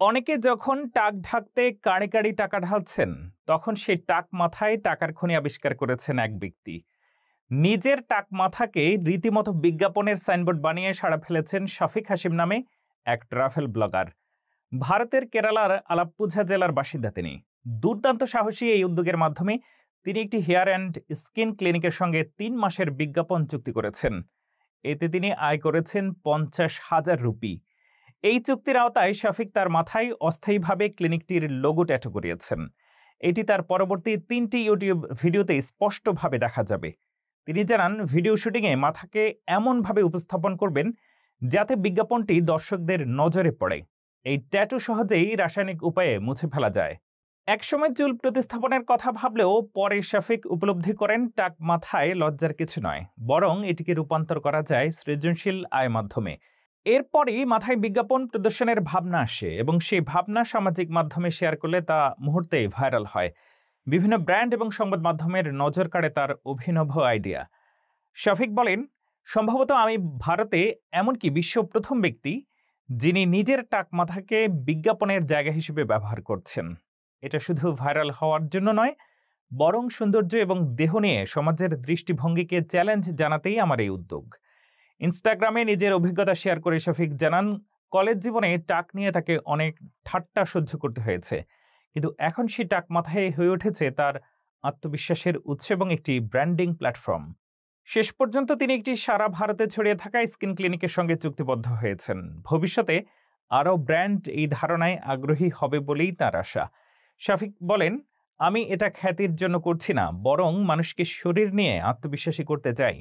অনেকে যখন টাক ঢাকতে কাঁড়ি কাঁড়ি টাকা ঢালছেন, তখন সেই টাক মাথায় টাকার খনি আবিষ্কার করেছেন এক ব্যক্তি। নিজের টাক মাথাকে রীতিমতো বিজ্ঞাপনের সাইনবোর্ড বানিয়ে সাড়া ফেলেছেন শফিক হাসিম নামে এক ট্রাভেল ব্লগার। ভারতের কেরালার আলাপ্পুঝা জেলার বাসিন্দা তিনি। দুর্দান্ত সাহসী এই উদ্যোগের মাধ্যমে তিনি একটি হেয়ার অ্যান্ড স্কিন ক্লিনিকের সঙ্গে ৩ মাসের বিজ্ঞাপন চুক্তি করেছেন। এতে তিনি আয় করেছেন ৫০,০০০ রুপি। এই চুক্তির আওতায় শফিক তার মাথায় অস্থায়ীভাবে ক্লিনিকটির লোগো ট্যাটু করিয়েছেন। এটি তার পরবর্তী ৩টি ইউটিউব ভিডিওতে স্পষ্টভাবে দেখা যাবে। তিনি জানান, ভিডিও শুটিংয়ে মাথাকে এমনভাবে উপস্থাপন করবেন যাতে বিজ্ঞাপনটি দর্শকদের নজরে পড়ে। এই ট্যাটু সহজেই রাসায়নিক উপায়ে মুছে ফেলা যায়। একসময় চুল প্রতিস্থাপনের কথা ভাবলেও পরে শফিক উপলব্ধি করেন টাক মাথায় লজ্জার কিছু নয়, বরং এটিকে রূপান্তর করা যায় সৃজনশীল আয়ের মাধ্যমে। এরপরই মাথায় বিজ্ঞাপন প্রদর্শনের ভাবনা আসে এবং সেই ভাবনা সামাজিক মাধ্যমে শেয়ার করলে তা মুহূর্তেই ভাইরাল হয়। বিভিন্ন ব্র্যান্ড এবং সংবাদ মাধ্যমের নজর কাড়ে তার অভিনব আইডিয়া। শফিক বলেন, সম্ভবত আমি ভারতে এমনকি বিশ্ব প্রথম ব্যক্তি যিনি নিজের টাক মাথাকে বিজ্ঞাপনের জায়গা হিসেবে ব্যবহার করছেন। এটা শুধু ভাইরাল হওয়ার জন্য নয়, বরং সৌন্দর্য এবং দেহ নিয়ে সমাজের দৃষ্টিভঙ্গিকে চ্যালেঞ্জ জানাতেই আমার এই উদ্যোগ। ইনস্টাগ্রামে নিজের অভিজ্ঞতা শেয়ার করে শফিক জানান, কলেজ জীবনে টাক নিয়ে তাকে অনেক ঠাট্টা সহ্য করতে হয়েছে, কিন্তু এখন সেই টাক মাথায় হয়ে উঠেছে তার আত্মবিশ্বাসের উৎস এবং একটি ব্র্যান্ডিং প্ল্যাটফর্ম। শেষ পর্যন্ত তিনি একটি সারা ভারতে ছড়িয়ে থাকা স্কিন ক্লিনিকের সঙ্গে চুক্তিবদ্ধ হয়েছেন। ভবিষ্যতে আরও ব্র্যান্ড এই ধারণায় আগ্রহী হবে বলেই তার আশা। শফিক বলেন, আমি এটা খ্যাতির জন্য করছি না, বরং মানুষকে শরীর নিয়ে আত্মবিশ্বাসী করতে চাই।